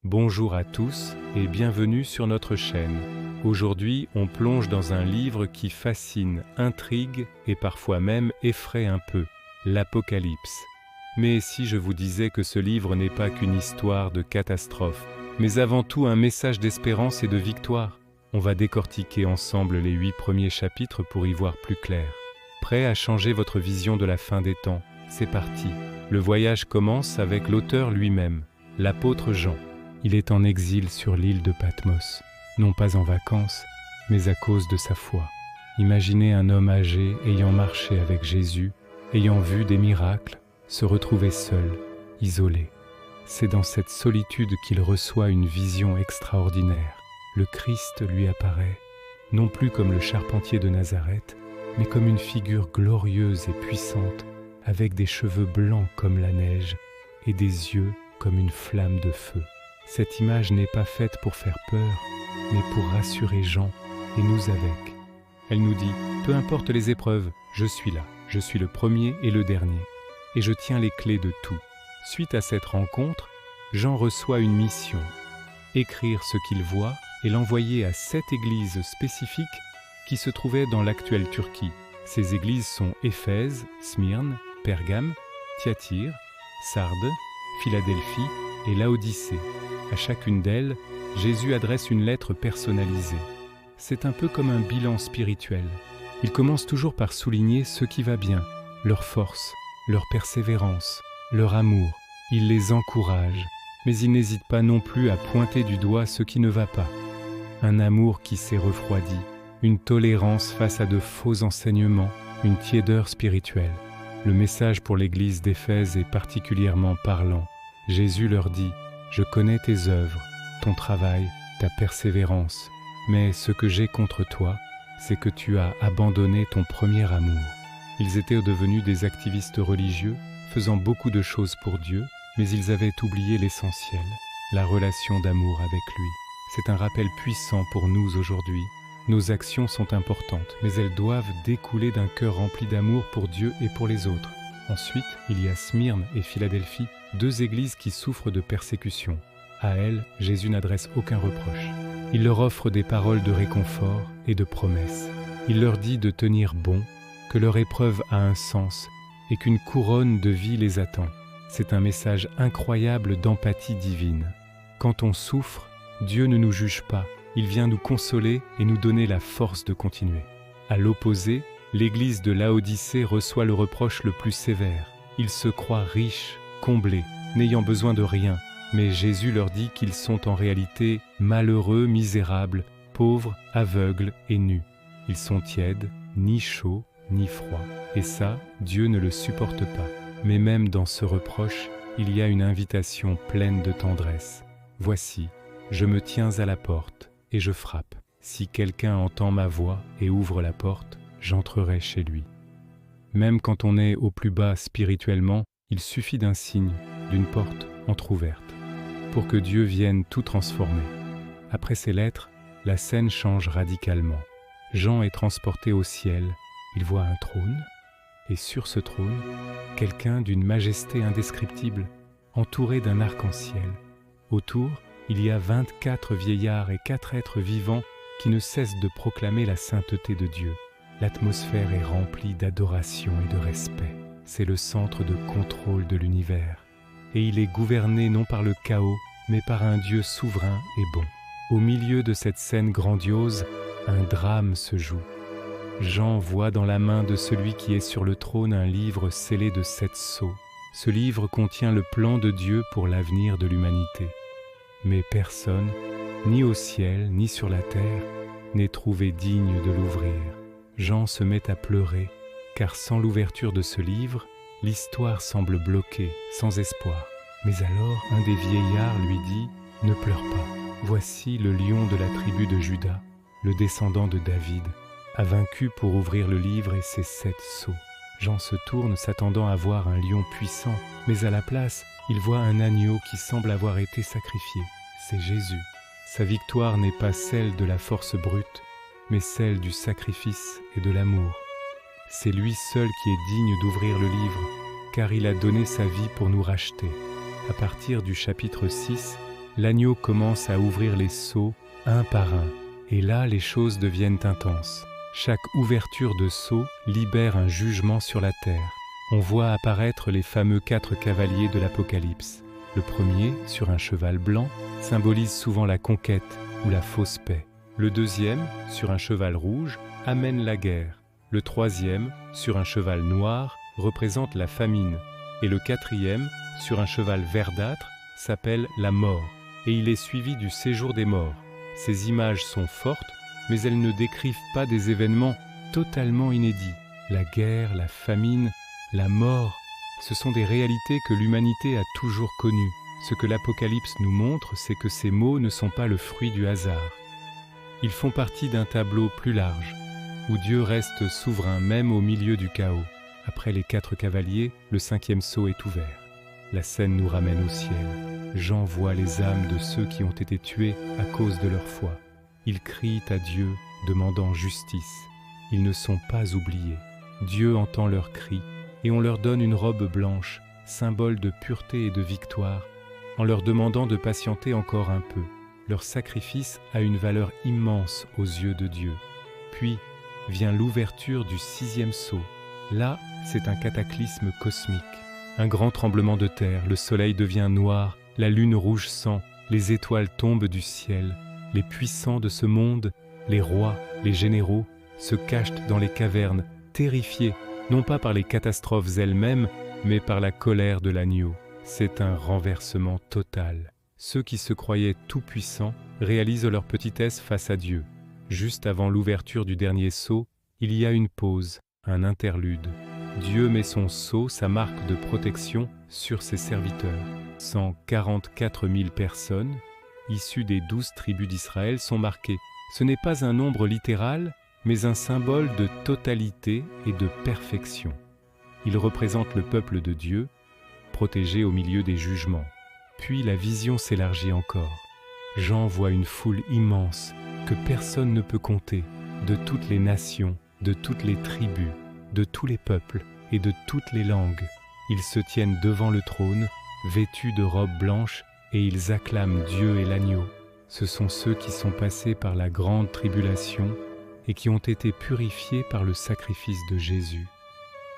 Bonjour à tous et bienvenue sur notre chaîne. Aujourd'hui, on plonge dans un livre qui fascine, intrigue et parfois même effraie un peu, l'Apocalypse. Mais si je vous disais que ce livre n'est pas qu'une histoire de catastrophe, mais avant tout un message d'espérance et de victoire, on va décortiquer ensemble les 8 premiers chapitres pour y voir plus clair. Prêt à changer votre vision de la fin des temps? C'est parti. Le voyage commence avec l'auteur lui-même, l'apôtre Jean. Il est en exil sur l'île de Patmos, non pas en vacances, mais à cause de sa foi. Imaginez un homme âgé ayant marché avec Jésus, ayant vu des miracles, se retrouver seul, isolé. C'est dans cette solitude qu'il reçoit une vision extraordinaire. Le Christ lui apparaît, non plus comme le charpentier de Nazareth, mais comme une figure glorieuse et puissante, avec des cheveux blancs comme la neige et des yeux comme une flamme de feu. Cette image n'est pas faite pour faire peur, mais pour rassurer Jean et nous avec. Elle nous dit, peu importe les épreuves, je suis là, je suis le premier et le dernier, et je tiens les clés de tout. Suite à cette rencontre, Jean reçoit une mission, écrire ce qu'il voit et l'envoyer à 7 églises spécifiques qui se trouvaient dans l'actuelle Turquie. Ces églises sont Éphèse, Smyrne, Pergame, Thyatire, Sardes, Philadelphie et Laodicée. À chacune d'elles, Jésus adresse une lettre personnalisée. C'est un peu comme un bilan spirituel. Il commence toujours par souligner ce qui va bien, leur force, leur persévérance, leur amour. Il les encourage, mais il n'hésite pas non plus à pointer du doigt ce qui ne va pas. Un amour qui s'est refroidi, une tolérance face à de faux enseignements, une tiédeur spirituelle. Le message pour l'église d'Éphèse est particulièrement parlant. Jésus leur dit: « Je connais tes œuvres, ton travail, ta persévérance, mais ce que j'ai contre toi, c'est que tu as abandonné ton premier amour. » Ils étaient devenus des activistes religieux, faisant beaucoup de choses pour Dieu, mais ils avaient oublié l'essentiel, la relation d'amour avec lui. C'est un rappel puissant pour nous aujourd'hui. Nos actions sont importantes, mais elles doivent découler d'un cœur rempli d'amour pour Dieu et pour les autres. Ensuite, il y a Smyrne et Philadelphie, 2 églises qui souffrent de persécution. À elles, Jésus n'adresse aucun reproche. Il leur offre des paroles de réconfort et de promesses. Il leur dit de tenir bon, que leur épreuve a un sens et qu'une couronne de vie les attend. C'est un message incroyable d'empathie divine. Quand on souffre, Dieu ne nous juge pas. Il vient nous consoler et nous donner la force de continuer. À l'opposé, l'église de Laodicée reçoit le reproche le plus sévère. Ils se croient riches, comblés, n'ayant besoin de rien, mais Jésus leur dit qu'ils sont en réalité malheureux, misérables, pauvres, aveugles et nus. Ils sont tièdes, ni chauds, ni froids. Et ça, Dieu ne le supporte pas. Mais même dans ce reproche, il y a une invitation pleine de tendresse. « Voici, je me tiens à la porte et je frappe. Si quelqu'un entend ma voix et ouvre la porte, j'entrerai chez lui. » Même quand on est au plus bas spirituellement, il suffit d'un signe, d'une porte entr'ouverte, pour que Dieu vienne tout transformer. Après ces lettres, la scène change radicalement. Jean est transporté au ciel, il voit un trône, et sur ce trône, quelqu'un d'une majesté indescriptible, entouré d'un arc-en-ciel. Autour, il y a 24 vieillards et 4 êtres vivants qui ne cessent de proclamer la sainteté de Dieu. L'atmosphère est remplie d'adoration et de respect. C'est le centre de contrôle de l'univers. Et il est gouverné non par le chaos, mais par un Dieu souverain et bon. Au milieu de cette scène grandiose, un drame se joue. Jean voit dans la main de celui qui est sur le trône un livre scellé de 7 sceaux. Ce livre contient le plan de Dieu pour l'avenir de l'humanité. Mais personne, ni au ciel, ni sur la terre, n'est trouvé digne de l'ouvrir. Jean se met à pleurer, car sans l'ouverture de ce livre, l'histoire semble bloquée, sans espoir. Mais alors, un des vieillards lui dit « Ne pleure pas, voici le lion de la tribu de Juda, le descendant de David, a vaincu pour ouvrir le livre et ses 7 sceaux. » Jean se tourne s'attendant à voir un lion puissant, mais à la place, il voit un agneau qui semble avoir été sacrifié. C'est Jésus. Sa victoire n'est pas celle de la force brute, mais celle du sacrifice et de l'amour. C'est lui seul qui est digne d'ouvrir le livre, car il a donné sa vie pour nous racheter. À partir du chapitre 6, l'agneau commence à ouvrir les seaux un par un. Et là, les choses deviennent intenses. Chaque ouverture de seau libère un jugement sur la terre. On voit apparaître les fameux 4 cavaliers de l'Apocalypse. Le premier, sur un cheval blanc, symbolise souvent la conquête ou la fausse paix. Le deuxième, sur un cheval rouge, amène la guerre. Le troisième, sur un cheval noir, représente la famine. Et le quatrième, sur un cheval verdâtre, s'appelle la mort. Et il est suivi du séjour des morts. Ces images sont fortes, mais elles ne décrivent pas des événements totalement inédits. La guerre, la famine, la mort, ce sont des réalités que l'humanité a toujours connues. Ce que l'Apocalypse nous montre, c'est que ces mots ne sont pas le fruit du hasard. Ils font partie d'un tableau plus large, où Dieu reste souverain même au milieu du chaos. Après les 4 cavaliers, le 5e sceau est ouvert. La scène nous ramène au ciel. Jean voit les âmes de ceux qui ont été tués à cause de leur foi. Ils crient à Dieu, demandant justice. Ils ne sont pas oubliés. Dieu entend leurs cris et on leur donne une robe blanche, symbole de pureté et de victoire, en leur demandant de patienter encore un peu. Leur sacrifice a une valeur immense aux yeux de Dieu. Puis vient l'ouverture du 6e sceau. Là, c'est un cataclysme cosmique. Un grand tremblement de terre, le soleil devient noir, la lune rouge sang, les étoiles tombent du ciel. Les puissants de ce monde, les rois, les généraux, se cachent dans les cavernes, terrifiés, non pas par les catastrophes elles-mêmes, mais par la colère de l'agneau. C'est un renversement total. Ceux qui se croyaient tout-puissants réalisent leur petitesse face à Dieu. Juste avant l'ouverture du dernier sceau, il y a une pause, un interlude. Dieu met son sceau, sa marque de protection, sur ses serviteurs. 144 000 personnes, issues des 12 tribus d'Israël, sont marquées. Ce n'est pas un nombre littéral, mais un symbole de totalité et de perfection. Il représente le peuple de Dieu, protégé au milieu des jugements. Puis la vision s'élargit encore. Jean voit une foule immense que personne ne peut compter, de toutes les nations, de toutes les tribus, de tous les peuples et de toutes les langues. Ils se tiennent devant le trône, vêtus de robes blanches, et ils acclament Dieu et l'agneau. Ce sont ceux qui sont passés par la grande tribulation et qui ont été purifiés par le sacrifice de Jésus.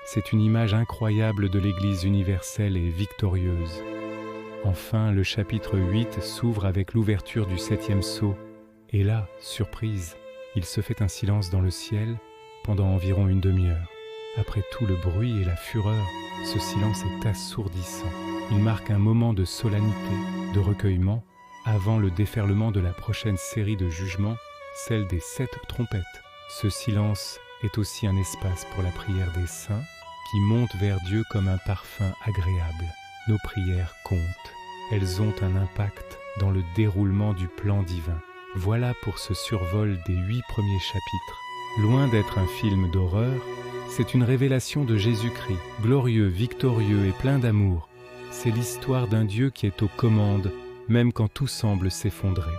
C'est une image incroyable de l'Église universelle et victorieuse. Enfin, le chapitre 8 s'ouvre avec l'ouverture du 7e sceau. Et là, surprise, il se fait un silence dans le ciel pendant environ une demi-heure. Après tout le bruit et la fureur, ce silence est assourdissant. Il marque un moment de solennité, de recueillement, avant le déferlement de la prochaine série de jugements, celle des 7 trompettes. Ce silence est aussi un espace pour la prière des saints, qui monte vers Dieu comme un parfum agréable. Nos prières comptent. Elles ont un impact dans le déroulement du plan divin. Voilà pour ce survol des 8 premiers chapitres. Loin d'être un film d'horreur, c'est une révélation de Jésus-Christ, glorieux, victorieux et plein d'amour. C'est l'histoire d'un Dieu qui est aux commandes, même quand tout semble s'effondrer.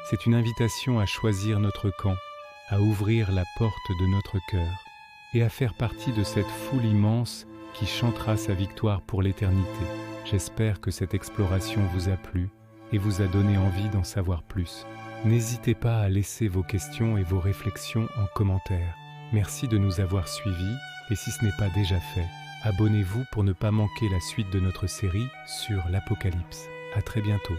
C'est une invitation à choisir notre camp, à ouvrir la porte de notre cœur et à faire partie de cette foule immense qui chantera sa victoire pour l'éternité. J'espère que cette exploration vous a plu et vous a donné envie d'en savoir plus. N'hésitez pas à laisser vos questions et vos réflexions en commentaire. Merci de nous avoir suivis et si ce n'est pas déjà fait, abonnez-vous pour ne pas manquer la suite de notre série sur l'Apocalypse. À très bientôt.